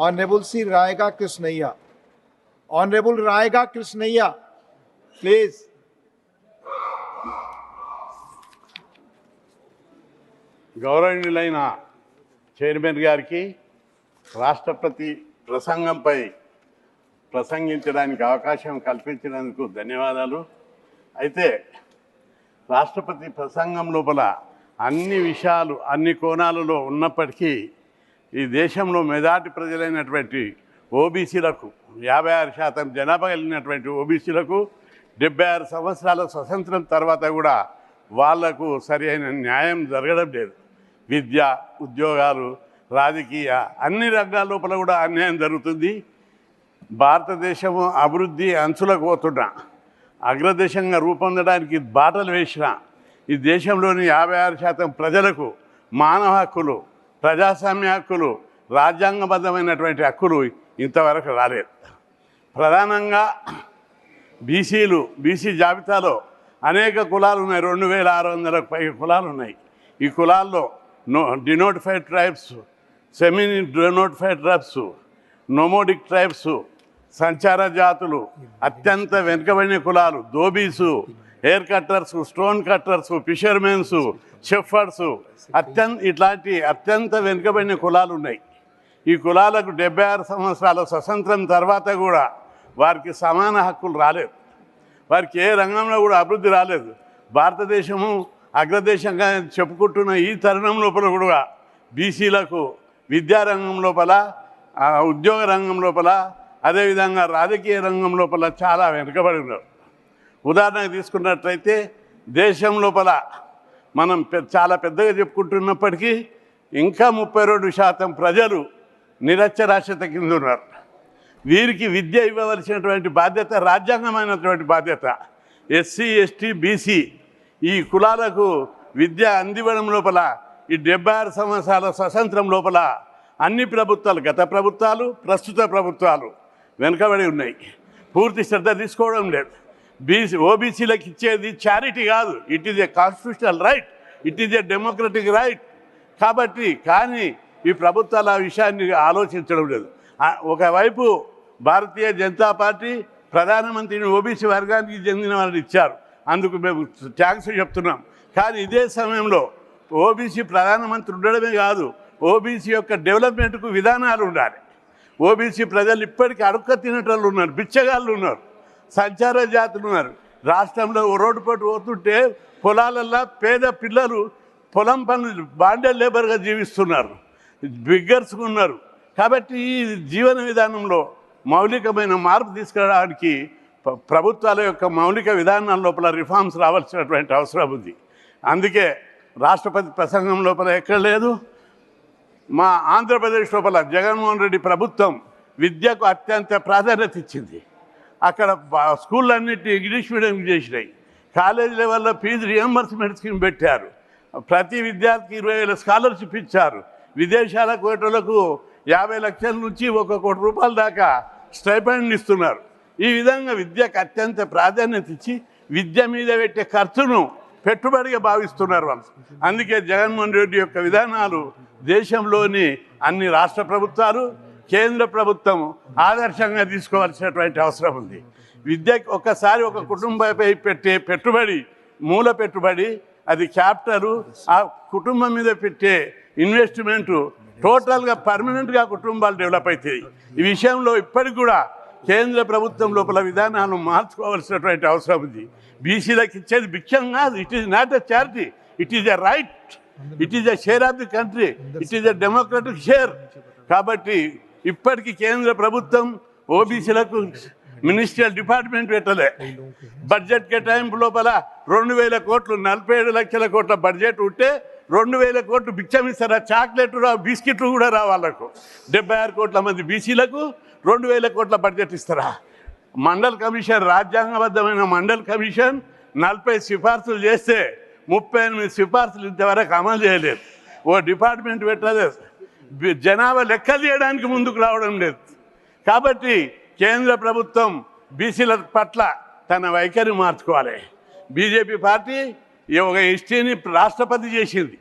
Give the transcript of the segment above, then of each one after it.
Honorable Sri Rayega Krishnaiya. Honorable Rayega Krishnaiya, please. గౌరవనీయులైన chairman గారికి రాష్ట్రపతి ప్రసంగంపై ప్రసంగించడానికి అవకాశం కల్పించినందుకు ధన్యవాదాలు. అయితే రాష్ట్రపతి ప్రసంగం లోపల అన్ని విషయాలు అన్ని కోణాలలో ఉన్నప్పటికీ ఈ దేశంలో మెజార్టీ ప్రజలైనటువంటి ఓబీసీలకు 56% జనాభా కలిగినటువంటి ఓబీసీలకు 76 సంవత్సరాల స్వతంత్రం తర్వాత కూడా వాళ్లకు సరి అయిన న్యాయం జరగడం లేదు. విద్య, ఉద్యోగాలు, రాజకీయ అన్ని రంగాల లోపల కూడా అన్యాయం జరుగుతుంది. భారతదేశము అభివృద్ధి అంచులకు పోతున్న అగ్రదేశంగా రూపొందడానికి బాటలు వేసిన ఈ దేశంలోని 56% ప్రజలకు మానవ హక్కులు, ప్రజాస్వామ్య హక్కులు, రాజ్యాంగబద్ధమైనటువంటి హక్కులు ఇంతవరకు రాలేదు. ప్రధానంగా బీసీ జాబితాలో అనేక కులాలు ఉన్నాయి. 2600కు పైగా కులాలు ఉన్నాయి. ఈ కులాల్లో denotified tribes, semi denotified tribes, nomadic tribes, సంచార జాతులు, అత్యంత వెనుకబడిన కులాలు, దోబీసు, hair cutters, stone cutters, fishermens, shepherds, ఇట్లాంటి అత్యంత వెనుకబడిన కులాలు ఉన్నాయి. ఈ కులాలకు 76 సంవత్సరాల స్వతంత్రం తర్వాత కూడా వారికి సమాన హక్కులు రాలేదు. వారికి ఏ రంగంలో కూడా అభివృద్ధి రాలేదు. భారతదేశము అగ్రదేశంగా చెప్పుకుంటున్న ఈ తరుణం లోపల కూడా బీసీలకు విద్యారంగం లోపల, ఉద్యోగ రంగం లోపల, అదేవిధంగా రాజకీయ రంగం లోపల చాలా వెనుకబడి ఉన్నారు. ఉదాహరణకు తీసుకున్నట్లయితే దేశం లోపల మనం చాలా పెద్దగా చెప్పుకుంటున్నప్పటికీ ఇంకా 32% ప్రజలు నిరక్షరాస్యత కింద ఉన్నారు. వీరికి విద్య ఇవ్వవలసినటువంటి బాధ్యత రాజ్యాంగమైనటువంటి బాధ్యత. ఎస్సీ, ఎస్టీ, బీసీ ఈ కులాలకు విద్య అందివ్వడం లోపల ఈ 76 సంవత్సరాల స్వతంత్రం లోపల అన్ని ప్రభుత్వాలు, గత ప్రభుత్వాలు, ప్రస్తుత ప్రభుత్వాలు వెనుకబడి ఉన్నాయి. పూర్తి శ్రద్ధ తీసుకోవడం లేదు. ఓబీసీలకు ఇచ్చేది చారిటీ కాదు, it is a constitutional right, it is a democratic right. కాబట్టి కానీ ఈ ప్రభుత్వాలు ఆ విషయాన్ని ఆలోచించడం లేదు. ఒకవైపు భారతీయ జనతా పార్టీ ప్రధానమంత్రిని ఓబీసీ వర్గానికి చెందిన వారిని ఇచ్చారు, అందుకు మేము థ్యాంక్స్ చెప్తున్నాం. కానీ ఇదే సమయంలో ఓబీసీ ప్రధానమంత్రి ఉండడమే కాదు, ఓబీసీ యొక్క డెవలప్మెంట్కు విధానాలు ఉండాలి. ఓబీసీ ప్రజలు ఇప్పటికీ అడుక్క తినేటోళ్ళు ఉన్నారు, బిచ్చగాళ్ళు ఉన్నారు, సంచార జాతులు ఉన్నారు. రాష్ట్రంలో రోడ్డు పట్టు పోతుంటే పొలాలల్లో పేద పిల్లలు పొలం పనులు బాండెడ్ లేబర్గా జీవిస్తున్నారు, బిగ్గర్స్ ఉన్నారు. కాబట్టి ఈ జీవన విధానంలో మౌలికమైన మార్పు తీసుకురావడానికి ప్రభుత్వాల యొక్క మౌలిక విధానాల లోపల రిఫార్మ్స్ రావాల్సినటువంటి అవసరం ఉంది. అందుకే రాష్ట్రపతి ప్రసంగం లోపల ఎక్కడ లేదు. మా ఆంధ్రప్రదేశ్ లోపల జగన్మోహన్ రెడ్డి ప్రభుత్వం విద్యకు అత్యంత ప్రాధాన్యత ఇచ్చింది. అక్కడ స్కూళ్ళన్నిటి ఇంగ్లీష్ మీడియం చేసినాయి. కాలేజ్ లెవెల్లో ఫీజు రియంబర్స్మెంట్ స్కీమ్ పెట్టారు. ప్రతి విద్యార్థికి 20,000 స్కాలర్షిప్ ఇచ్చారు. విదేశాలకు పోయేటోళ్లకు 50 లక్షల నుంచి 1 కోటి రూపాయల దాకా స్టైపెండ్ ఇస్తున్నారు. ఈ విధంగా విద్యకు అత్యంత ప్రాధాన్యత ఇచ్చి విద్య మీద పెట్టే ఖర్చును పెట్టుబడిగా భావిస్తున్నారు వాళ్ళు. అందుకే జగన్మోహన్ రెడ్డి యొక్క విధానాలు దేశంలోని అన్ని రాష్ట్ర ప్రభుత్వాలు, కేంద్ర ప్రభుత్వం ఆదర్శంగా తీసుకోవాల్సినటువంటి అవసరం ఉంది. విద్యకు ఒక్కసారి ఒక కుటుంబంపై పెట్టే పెట్టుబడి, మూల పెట్టుబడి, అది క్యాపిటల్, ఆ కుటుంబం మీద పెట్టే ఇన్వెస్ట్మెంటు టోటల్గా పర్మనెంట్గా కుటుంబాలు డెవలప్ అవుతాయి. ఈ విషయంలో ఇప్పటికి కూడా కేంద్ర ప్రభుత్వం లోపల విధానాలను మార్చుకోవాల్సినటువంటి అవసరం ఉంది. బీసీలకు ఇచ్చేది భిక్షం కాదు, it is not a charity, it is a right, it is a share of the country, it is a democratic share. కాబట్టి ఇప్పటికీ కేంద్ర ప్రభుత్వం ఓబీసీలకు మినిస్ట్రియల్ డిపార్ట్మెంట్ పెట్టలే. బడ్జెట్ కేటాయింపు లోపల 2,000 కోట్లు, 47 లక్షల కోట్ల బడ్జెట్ ఉంటే 2,000 కోట్లు బిచ్చం ఇస్తారా? చాక్లెట్లు రా, బిస్కెట్లు కూడా రా వాళ్ళకు. 76 కోట్ల మంది బీసీలకు 2,000 కోట్ల బడ్జెట్ ఇస్తారా? మండల్ కమిషన్, రాజ్యాంగబద్ధమైన మండల్ కమిషన్ 40 సిఫార్సులు చేస్తే 38 సిఫార్సులు ఇంతవరకు అమలు చేయలేదు. ఓ డిపార్ట్మెంట్ పెట్టలేదు. జనాభా లెక్కలు చేయడానికి ముందుకు రావడం లేదు. కాబట్టి కేంద్ర ప్రభుత్వం బీసీల పట్ల తన వైఖరి మార్చుకోవాలి. బీజేపీ పార్టీ ఒక ఎస్టీని రాష్ట్రపతి చేసింది,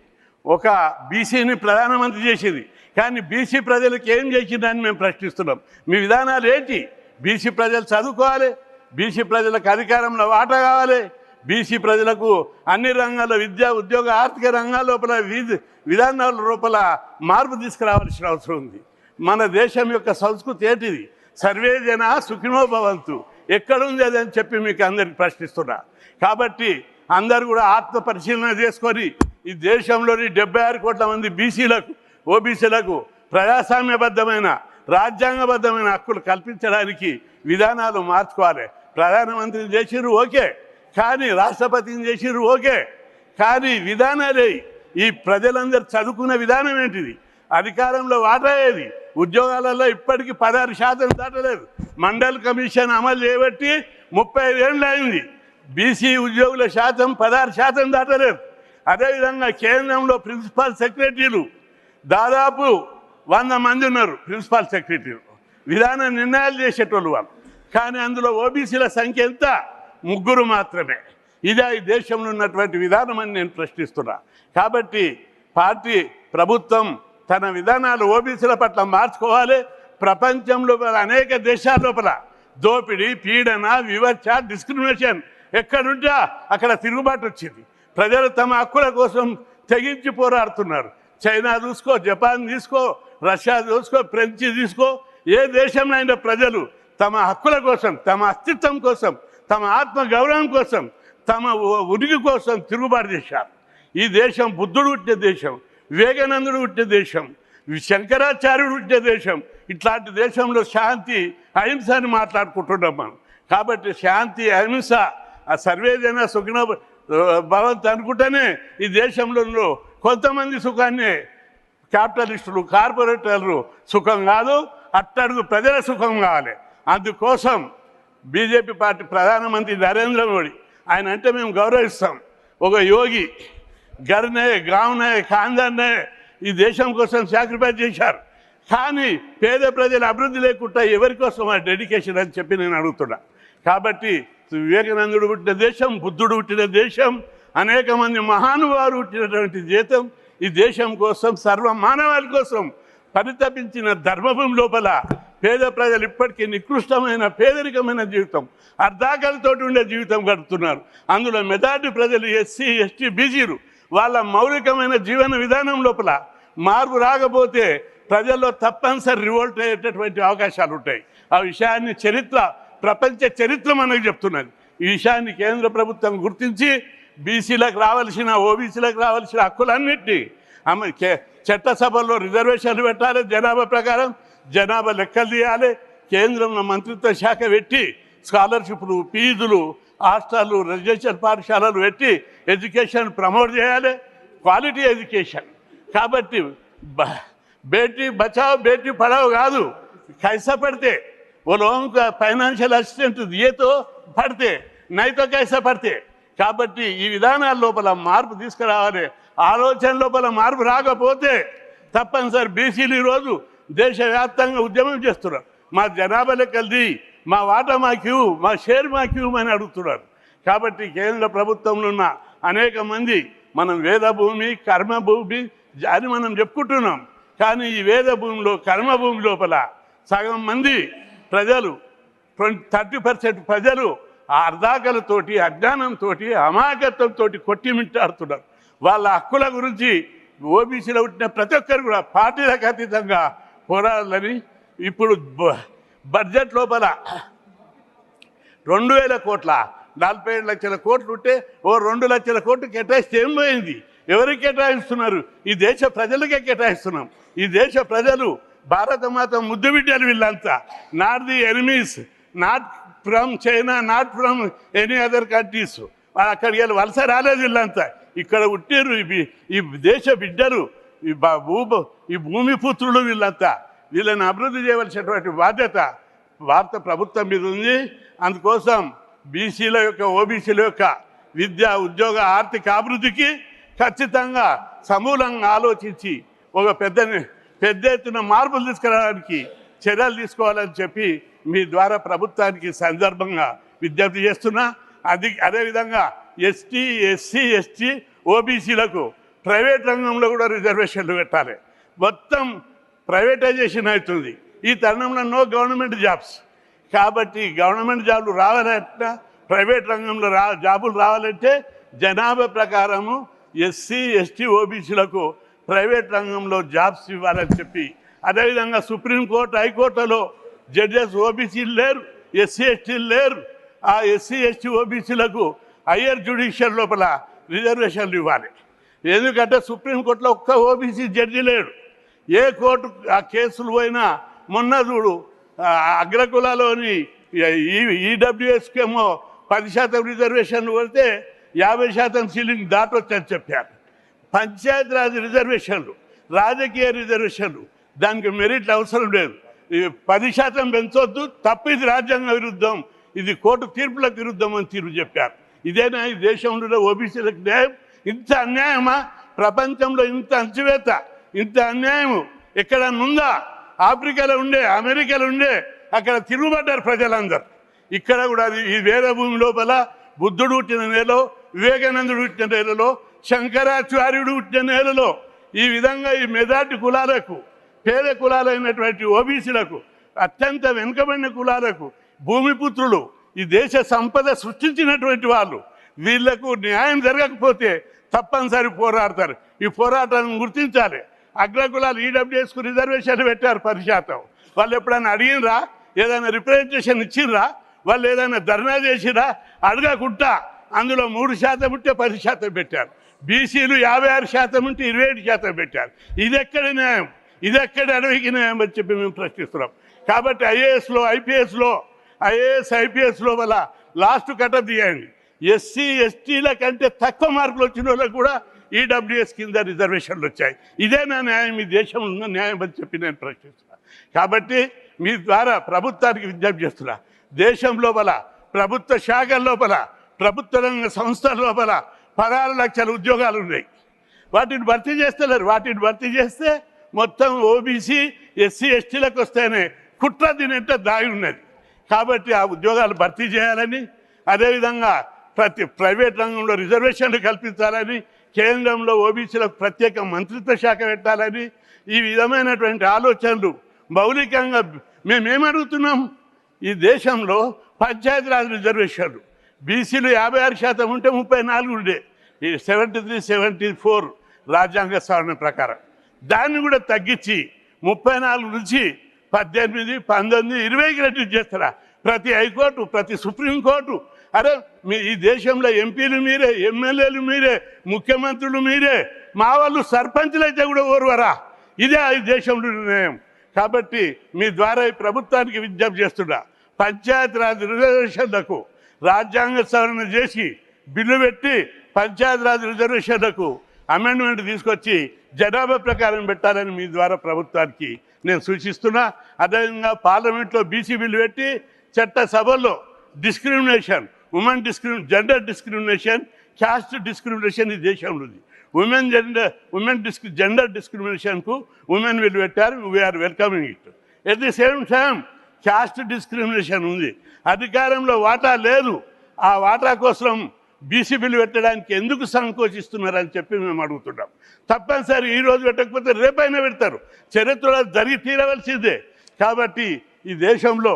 ఒక బీసీని ప్రధానమంత్రి చేసింది. కానీ బీసీ ప్రజలకు ఏం చేసిందని మేము ప్రశ్నిస్తున్నాం. మీ విధానాలు ఏంటి? బీసీ ప్రజలు చదువుకోవాలి, బీసీ ప్రజలకు అధికారంలో వాటా కావాలి, బీసీ ప్రజలకు అన్ని రంగాల్లో విద్యా ఉద్యోగ ఆర్థిక రంగాల లోపల విధానాల లోపల మార్పు తీసుకురావాల్సిన అవసరం ఉంది. మన దేశం యొక్క సంస్కృతి ఏంటిది? సర్వే జన సుఖినో భవంతు. ఎక్కడుంది అది అని చెప్పి మీకు అందరికి ప్రశ్నిస్తున్నా. కాబట్టి అందరూ కూడా ఆత్మ పరిశీలన చేసుకొని ఈ దేశంలోని 76 కోట్ల మంది బీసీలకు ఓబీసీలకు ప్రజాస్వామ్యబద్ధమైన రాజ్యాంగబద్ధమైన హక్కులు కల్పించడానికి విధానాలు మార్చుకోవాలి. ప్రధానమంత్రిని చేసిర్రు ఓకే, కానీ రాష్ట్రపతిని చేసిర్రు ఓకే, కానీ విధానాలే ఈ ప్రజలందరూ చదువుకున్న విధానం ఏంటిది? అధికారంలో వాటా ఏది? ఉద్యోగాలలో ఇప్పటికీ 16% దాటలేదు. మండల్ కమిషన్ అమలు చేయబట్టి 35 ఏళ్ళు అయింది. బీసీ ఉద్యోగుల శాతం 16% దాటలేదు. అదేవిధంగా కేంద్రంలో ప్రిన్సిపల్ సెక్రటరీలు దాదాపు 100 మంది ఉన్నారు. ప్రిన్సిపల్ సెక్రటరీలు విధాన నిర్ణయాలు చేసేటోళ్ళు వాళ్ళు. కానీ అందులో ఓబీసీల సంఖ్య ఎంత? 3 మాత్రమే. ఇదే ఈ దేశంలో ఉన్నటువంటి విధానం అని నేను ప్రశ్నిస్తున్నా. కాబట్టి ప్రభుత్వం తన విధానాలు ఓబీసీల పట్ల మార్చుకోవాలి. ప్రపంచంలో అనేక దేశాల లోపల దోపిడీ, పీడన, వివక్ష, డిస్క్రిమినేషన్ ఎక్కడుంటే అక్కడ తిరుగుబాటు వచ్చింది. ప్రజలు తమ హక్కుల కోసం తెగించి పోరాడుతున్నారు. చైనా చూసుకో, జపాన్ తీసుకో, రష్యా చూసుకో, ఫ్రెంచ్ తీసుకో, ఏ దేశంలో అయినా ప్రజలు తమ హక్కుల కోసం, తమ అస్తిత్వం కోసం, తమ ఆత్మ గౌరవం కోసం, తమ ఉనికి కోసం తిరుగుబాటు చేశారు. ఈ దేశం బుద్ధుడు పుట్టిన దేశం, వివేకానందుడు పుట్టిన దేశం, శంకరాచార్యుడు పుట్టిన దేశం. ఇట్లాంటి దేశంలో శాంతి అహింస అని మాట్లాడుకుంటున్నాం మనం. కాబట్టి శాంతి అహింస ఆ సర్వేజన సుఖినో భవంతు అనుకుంటేనే ఈ దేశంలో కొంతమంది సుఖాన్ని క్యాపిటలిస్టులు, కార్పొరేటర్లు సుఖం కాదు, అట్టడుగు ప్రజల సుఖం కావాలి. అందుకోసం బీజేపీ పార్టీ ప్రధానమంత్రి నరేంద్ర మోడీ ఆయన అంటే మేము గౌరవిస్తాం. ఒక యోగి గర్నే గావ్నే ఖాందాన్నే ఈ దేశం కోసం సాక్రిఫైస్ చేశారు. కానీ పేద ప్రజల అభివృద్ధి లేకుండా ఎవరి కోసం ఆ డెడికేషన్ అని చెప్పి నేను అడుగుతున్నా. కాబట్టి వివేకానందుడు పుట్టిన దేశం, బుద్ధుడు పుట్టిన దేశం, అనేక మంది మహానుభావులు పుట్టినటువంటి దేశం. ఈ దేశం కోసం, సర్వ మానవాళి కోసం పరితపించిన ధర్మభూమి లోపల పేద ప్రజలు ఇప్పటికీ నికృష్టమైన పేదరికమైన జీవితం, అర్ధాకలతో ఉండే జీవితం గడుపుతున్నారు. అందులో మెజారిటీ ప్రజలు ఎస్సీ, ఎస్టీ, బీసీలు. వాళ్ళ మౌలికమైన జీవన విధానం లోపల మార్పు రాకపోతే ప్రజల్లో తప్పనిసరి రివోల్ట్ అయ్యేటటువంటి అవకాశాలు ఉంటాయి. ఆ విషయాన్ని ప్రపంచ చరిత్ర మనకు చెప్తున్నది. ఈ విషయాన్ని కేంద్ర ప్రభుత్వం గుర్తించి బీసీలకు రావాల్సిన, ఓబీసీలకు రావాల్సిన హక్కులన్నింటినీ చట్టసభల్లో రిజర్వేషన్లు పెట్టాలి. జనాభా ప్రకారం జనాభా లెక్కలు తీయాలి. కేంద్రంలో మంత్రిత్వ శాఖ పెట్టి స్కాలర్షిప్లు, ఫీజులు, హాస్టళ్ళు, రెసిడెన్షియల్ పాఠశాలలు పెట్టి ఎడ్యుకేషన్ ప్రమోట్ చేయాలి, క్వాలిటీ ఎడ్యుకేషన్. కాబట్టి బేటీ బచావ్ బేటీ పడావ్ కాదు, కైసా పడితే वो लोगों का ఫైనాన్షియల్ అసిస్టెంట్ దియేతో పడితే నైతో కైసా పడితే. కాబట్టి ఈ విధానాల లోపల మార్పు తీసుకురావాలి. ఆలోచన లోపల మార్పు రాకపోతే తప్పనిసరి బీసీలు ఈరోజు దేశవ్యాప్తంగా ఉద్యమం చేస్తున్నారు. మా జనాభా లెక్కలది, మా వాటా మాకు, మా షేర్ మాకు అని అడుగుతున్నారు. కాబట్టి కేంద్ర ప్రభుత్వంలో ఉన్న అనేక మంది మనం వేదభూమి, కర్మభూమి అని మనం చెప్పుకుంటున్నాం. కానీ ఈ వేదభూమిలో, కర్మభూమి లోపల సగం మంది ప్రజలు, 30% ప్రజలు ఆ అర్ధాకలతోటి, అజ్ఞానంతో, అమాయకత్వంతో కొట్టిమిట్టాడుతున్నారు. వాళ్ళ హక్కుల గురించి ఓబీసీలో పుట్టిన ప్రతి ఒక్కరు కూడా పార్టీలకు అతీతంగా పోరాడాలని ఇప్పుడు బడ్జెట్ లోపల 2000 కోట్ల 47 లక్షల కోట్లు ఉంటే 2 లక్షల కోట్లు కేటాయిస్తే ఏం పోయింది? ఎవరికి కేటాయిస్తున్నారు? ఈ దేశ ప్రజలకే కేటాయిస్తున్నాం. ఈ దేశ ప్రజలు భారతమాత ముద్దు బిడ్డలు వీళ్ళంతా. Not the enemies, not from China, not from any other countries. అక్కడికి వెళ్ళి వలస రాలేదు వీళ్ళంతా, ఇక్కడ పుట్టారు. ఈ దేశ బిడ్డలు, ఈ భూమి పుత్రులు వీళ్ళంతా. వీళ్ళని అభివృద్ధి చేయవలసినటువంటి బాధ్యత భారత ప్రభుత్వం మీద ఉంది. అందుకోసం బీసీల యొక్క, ఓబీసీల యొక్క విద్య, ఉద్యోగ, ఆర్థిక అభివృద్ధికి ఖచ్చితంగా సమూలంగా ఆలోచించి ఒక పెద్ద ఎత్తున మార్పులు తీసుకురావడానికి చర్యలు తీసుకోవాలని చెప్పి మీ ద్వారా ప్రభుత్వానికి సందర్భంగా విజ్ఞప్తి చేస్తున్నా. అదేవిధంగా ఎస్టీ, ఎస్సీ, ఎస్టీ, ఓబీసీలకు ప్రైవేట్ రంగంలో కూడా రిజర్వేషన్లు పెట్టాలి. మొత్తం ప్రైవేటైజేషన్ అవుతుంది ఈ తరుణంలో. No government jobs. కాబట్టి గవర్నమెంట్ జాబులు రావాలంటే, ప్రైవేట్ రంగంలో జాబులు రావాలంటే జనాభా ప్రకారము ఎస్సీ ఎస్టీ ఓబీసీలకు ప్రైవేట్ రంగంలో జాబ్స్ ఇవ్వాలని చెప్పి, అదేవిధంగా సుప్రీంకోర్టు హైకోర్టులో జడ్జెస్ ఓబీసీలు లేరు, ఎస్సీ ఎస్టీలు లేరు. ఆ ఎస్సీ ఎస్టీ ఓబీసీలకు హయ్యర్ జ్యుడిషియల్ లోపల రిజర్వేషన్లు ఇవ్వాలి. ఎందుకంటే సుప్రీంకోర్టులో ఒక్క ఓబీసీ జడ్జి లేడు. ఏ కోర్టు ఆ కేసులు పోయినా, మొన్న చూడు అగ్రకులలోని ఈడబ్ల్యూఎస్కేమో 10% రిజర్వేషన్లు పడితే 50% సీలింగ్ దాటొచ్చని చెప్పారు. పంచాయతీరాజ్ రిజర్వేషన్లు, రాజకీయ రిజర్వేషన్లు, దానికి మెరిట్ అవసరం లేదు. 10% పెంచొద్దు, తప్పు, ఇది రాజ్యాంగ విరుద్ధం, ఇది కోర్టు తీర్పులకు విరుద్ధం అని తీర్పు చెప్పారు. ఇదేనా ఈ దేశంలో ఓబీసీలకు న్యాయం? ఇంత అన్యాయమా? ప్రపంచంలో ఇంత అణచివేత, ఇంత అన్యాయం ఎక్కడనుందా? ఆఫ్రికాలో ఉండే, అమెరికాలో ఉండే, అక్కడ తిరుగుబడ్డారు ప్రజలందరూ. ఇక్కడ కూడా ఈ వేద భూమి లోపల బుద్ధుడు పుట్టిన నేలలో, వివేకానందుడు పుట్టిన నేలలో, శంకరాచార్యుడు పుట్టిన నేలలో ఈ విధంగా ఈ మెజార్టీ కులాలకు, పేద కులాలైనటువంటి ఓబీసీలకు, అత్యంత వెనుకబడిన కులాలకు భూమిపుత్రులు, ఈ దేశ సంపద సృష్టించినటువంటి వాళ్ళు, వీళ్లకు న్యాయం జరగకపోతే తప్పనిసరి పోరాడతారు. ఈ పోరాటాలను గుర్తించాలి. అగ్రకులాలు ఈడబ్ల్యూఎస్కు రిజర్వేషన్లు పెట్టారు 10%. వాళ్ళు ఎప్పుడైనా అడిగినరా? ఏదైనా రిప్రజెంటేషన్ ఇచ్చిండ్రా? వాళ్ళు ఏదైనా ధర్నా చేసిరా? అడగకుండా అందులో 3% ఉంటే 10% పెట్టారు. బీసీలు 56% ఉంటే 27% పెట్టారు. ఇది ఎక్కడ న్యాయం? ఇది ఎక్కడ అడవికి న్యాయం అని చెప్పి మేము ప్రశ్నిస్తున్నాం. కాబట్టి ఐఏఎస్లో, ఐపీఎస్లో వల్ల లాస్ట్ కటప్ తీయండి. ఎస్సీ ఎస్టీల కంటే తక్కువ మార్కులు వచ్చిన వాళ్ళకు కూడా ఈడబ్ల్యూఎస్ కింద రిజర్వేషన్లు వచ్చాయి. ఇదేనా న్యాయం? ఈ దేశంలో ఉన్న న్యాయం అని చెప్పి నేను ప్రశ్నిస్తున్నాను. కాబట్టి మీ ద్వారా ప్రభుత్వానికి విజ్ఞప్తి చేస్తున్నా, దేశం లోపల, ప్రభుత్వ శాఖల లోపల, ప్రభుత్వ రంగ సంస్థల లోపల 16 లక్షల ఉద్యోగాలు ఉన్నాయి. వాటిని భర్తీ చేస్తలేరు. వాటిని భర్తీ చేస్తే మొత్తం ఓబీసీ ఎస్సీ ఎస్టీలకు వస్తేనే కుట్ర తినేట దాగి ఉన్నది. కాబట్టి ఆ ఉద్యోగాలు భర్తీ చేయాలని, అదేవిధంగా ప్రతి ప్రైవేట్ రంగంలో రిజర్వేషన్లు కల్పించాలని, కేంద్రంలో ఓబీసీలకు ప్రత్యేక మంత్రిత్వ శాఖ పెట్టాలని, ఈ విధమైనటువంటి ఆలోచనలు మౌలికంగా మేమేమడుగుతున్నాం? ఈ దేశంలో పంచాయతీరాజ్ రిజర్వేషన్లు బీసీలు 56% ఉంటే 34 ఉండే, ఈ 73, 74 రాజ్యాంగ సవరణ ప్రకారం దాన్ని కూడా తగ్గించి 34 నుంచి 18, 19, 20కి రెడ్యూస్ చేస్తారా? ప్రతి హైకోర్టు, ప్రతి సుప్రీంకోర్టు, అరే మీ ఈ దేశంలో ఎంపీలు మీరే, ఎమ్మెల్యేలు మీరే, ముఖ్యమంత్రులు మీరే, మా వాళ్ళు సర్పంచులు అయితే కూడా ఓర్వరా? ఇదే ఈ దేశంలో నిర్ణయం. కాబట్టి మీ ద్వారా ఈ ప్రభుత్వానికి విజ్ఞప్తి చేస్తున్నా, పంచాయతీరాజ్ రిజర్వేషన్లకు రాజ్యాంగ సవరణ చేసి బిల్లు పెట్టి పంచాయతీరాజ్ రిజర్వేషన్లకు అమెండ్మెంట్ తీసుకొచ్చి జనాభా ప్రకారం పెట్టాలని మీ ద్వారా ప్రభుత్వానికి నేను సూచిస్తున్నా. అదేవిధంగా పార్లమెంట్లో బీసీ బిల్లు పెట్టి చట్టసభల్లో discrimination, gender discrimination, caste discrimination ఈ దేశంలో ఉంది. జెండర్ డిస్క్రిమినేషన్కు ఉమెన్ బిల్లు పెట్టారు. We're welcoming it. At the same time caste discrimination ఉంది. అధికారంలో వాటా లేదు. ఆ వాటా కోసం బీసీ బిల్లు పెట్టడానికి ఎందుకు సంకోచిస్తున్నారని చెప్పి మేము అడుగుతున్నాం. తప్పనిసరి ఈరోజు పెట్టకపోతే రేపైనా పెడతారు. చరిత్రలో జరిగి తీరవలసిందే. కాబట్టి ఈ దేశంలో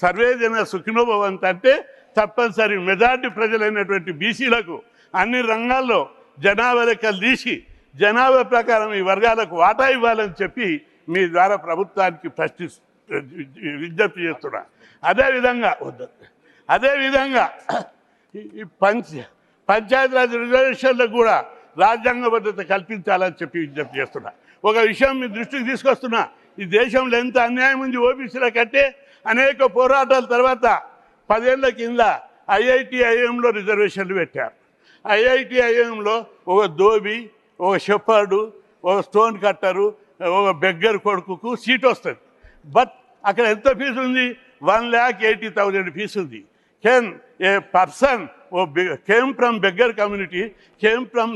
సర్వేజన సుఖినోభవంత్ అంటే తప్పనిసరి మెజార్టీ ప్రజలైనటువంటి బీసీలకు అన్ని రంగాల్లో జనాభా లెక్కలు తీసి జనాభా ప్రకారం ఈ వర్గాలకు వాటా ఇవ్వాలని చెప్పి మీ ద్వారా ప్రభుత్వానికి విజ్ఞప్తి చేస్తున్నా. అదేవిధంగా ఈ పంచాయతీరాజ్ రిజర్వేషన్లకు కూడా రాజ్యాంగ భద్రత కల్పించాలని చెప్పి విజ్ఞప్తి చేస్తున్నా. ఒక విషయం మీ దృష్టికి తీసుకొస్తున్నా, ఈ దేశంలో ఎంత అన్యాయం ఉంది ఓబీసీల కంటే. అనేక పోరాటాల తర్వాత 10 ఏళ్ల కింద ఐఐఎంలో రిజర్వేషన్లు పెట్టారు. ఐఐఎంలో ఒక దోబి, ఒక షెపర్డు, ఒక స్టోన్ కట్టరు, ఒక బెగ్గర్ కొడుకుకు సీట్ వస్తుంది. బట్ అక్కడ ఎంత ఫీజు ఉంది? 1,80,000 ఫీజు ఉంది. Can A person came from beggar community, came from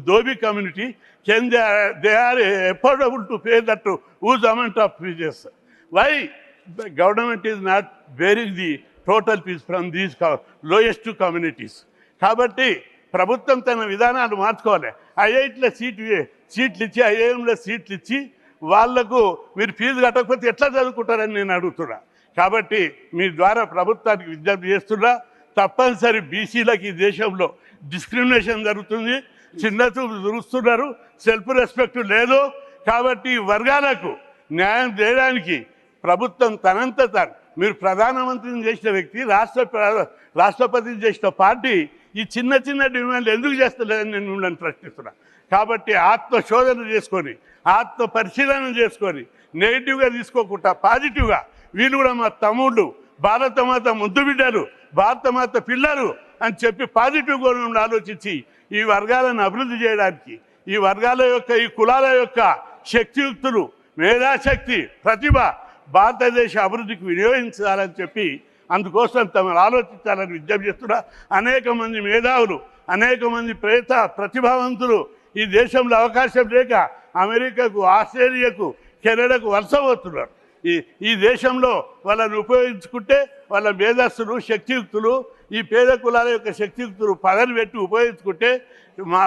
Dobi community, they are affordable to pay that huge amount of fees. Why the government is not bearing the total fees from these lowest two communities? కాబట్టి ప్రభుత్వం తన విధానాలు మార్చుకోవాలి. ఐఐటీలో సీట్లు ఇచ్చి ఐఐఎంలో సీట్లు ఇచ్చి వాళ్లకు మీరు ఫీజు కట్టకపోతే ఎట్లా చదువుకుంటారని నేను అడుగుతున్నా. కాబట్టి మీ ద్వారా ప్రభుత్వానికి విజ్ఞప్తి చేస్తున్నా, తప్పనిసరి బీసీలకు ఈ దేశంలో డిస్క్రిమినేషన్ జరుగుతుంది, చిన్న చూపు చూస్తున్నారు, సెల్ఫ్ రెస్పెక్ట్ లేదు. కాబట్టి ఈ వర్గాలకు న్యాయం చేయడానికి ప్రభుత్వం తనంత తాను, మీరు ప్రధానమంత్రిని చేసిన వ్యక్తి, రాష్ట్రపతిని చేసిన పార్టీ ఈ చిన్న చిన్న డిమాండ్లు ఎందుకు చేస్తలేదని నేను మిమ్మల్ని ప్రశ్నిస్తున్నా. కాబట్టి ఆత్మశోధన చేసుకొని, ఆత్మ పరిశీలన చేసుకొని, నెగిటివ్గా తీసుకోకుండా పాజిటివ్గా వీళ్ళు కూడా మా తమ్ముళ్ళు, భారతమాత ముద్దు బిడ్డలు, భారతమాత పిల్లలు అని చెప్పి పాజిటివ్ కోణంలో ఆలోచించి ఈ వర్గాలను అభివృద్ధి చేయడానికి, ఈ వర్గాల యొక్క, ఈ కులాల యొక్క శక్తియుక్తులు, మేధాశక్తి, ప్రతిభ భారతదేశ అభివృద్ధికి వినియోగించాలని చెప్పి అందుకోసం తమను ఆలోచించాలని విజ్ఞప్తి చేస్తున్నా. అనేక మంది మేధావులు, అనేక మంది ప్రతిభావంతులు ఈ దేశంలో అవకాశం లేక అమెరికాకు, ఆస్ట్రేలియాకు, కెనడాకు వలస పోతున్నారు. ఈ దేశంలో వాళ్ళని ఉపయోగించుకుంటే వాళ్ళ మేధస్సులు, శక్తియుక్తులు, ఈ పేద కులాల యొక్క శక్తియుక్తులు పదవి పెట్టి ఉపయోగించుకుంటే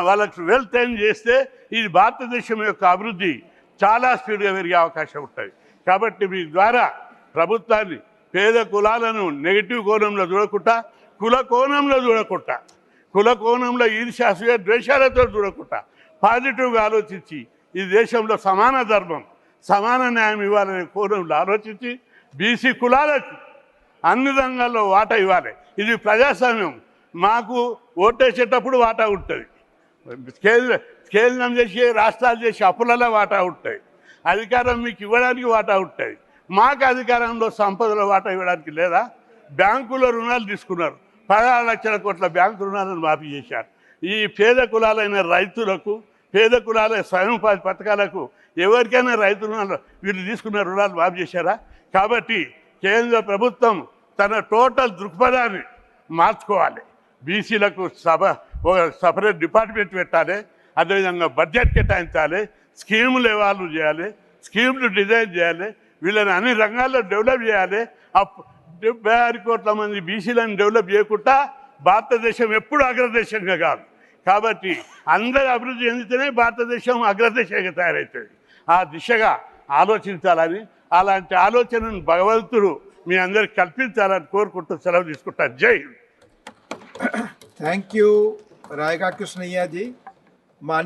వాళ్ళకి వెల్ ట్రైన్ చేస్తే ఈ భారతదేశం యొక్క అభివృద్ధి చాలా స్పీడ్గా పెరిగే అవకాశం ఉంటుంది. కాబట్టి మీ ద్వారా ప్రభుత్వాన్ని పేద కులాలను నెగిటివ్ కోణంలో చూడకుండా, కుల కోణంలో ఈర్ష్యాసూయ ద్వేషాలతో చూడకుండా పాజిటివ్గా ఆలోచించి ఈ దేశంలో సమాన ధర్మం, సమాన న్యాయం ఇవ్వాలనే కోణంలో ఆలోచించి బీసీ కులాలకు అన్ని రంగాల్లో వాటా ఇవ్వాలి. ఇది ప్రజాస్వామ్యం. మాకు ఓటేసేటప్పుడు వాటా ఉంటుంది, కేంద్రం చేసి రాష్ట్రాలు చేసి అప్పులలో వాటా ఉంటాయి, అధికారం మీకు ఇవ్వడానికి వాటా ఉంటుంది. మాకు అధికారంలో సంపదలో వాటా ఇవ్వడానికి లేదా? బ్యాంకులో రుణాలు తీసుకున్నారు, 16 లక్షల కోట్ల బ్యాంకు రుణాలను మాఫీ చేశారు. ఈ పేద కులాలైన రైతులకు, పేద కులాల స్వయం ఉపాధి పథకాలకు ఎవరికైనా రైతు రుణాలు వీళ్ళు తీసుకున్న రుణాలు మాఫీ చేశారా? కాబట్టి కేంద్ర ప్రభుత్వం తన టోటల్ దృక్పథాన్ని మార్చుకోవాలి. బీసీలకు సపరేట్ డిపార్ట్మెంట్ పెట్టాలి, అదేవిధంగా బడ్జెట్ కేటాయించాలి, స్కీములు ఎవాల్వ్ చేయాలి, స్కీములు డిజైన్ చేయాలి, వీళ్ళని అన్ని రంగాల్లో డెవలప్ చేయాలి. 76 కోట్ల మంది బీసీలను డెవలప్ చేయకుండా భారతదేశం ఎప్పుడు అగ్రదేశంగా కాదు. కాబట్టి అందరూ అభివృద్ధి చెందితేనే భారతదేశం అగ్రదేశంగా తయారవుతుంది. ఆ దిశగా ఆలోచించాలని, అలాంటి ఆలోచనను భగవంతుడు మీ అందరికి కల్పించాలని కోరుకుంటూ సెలవు తీసుకుంటాను. జై హింద్. थैंक यू रायका कृष्णैया जी. माननीय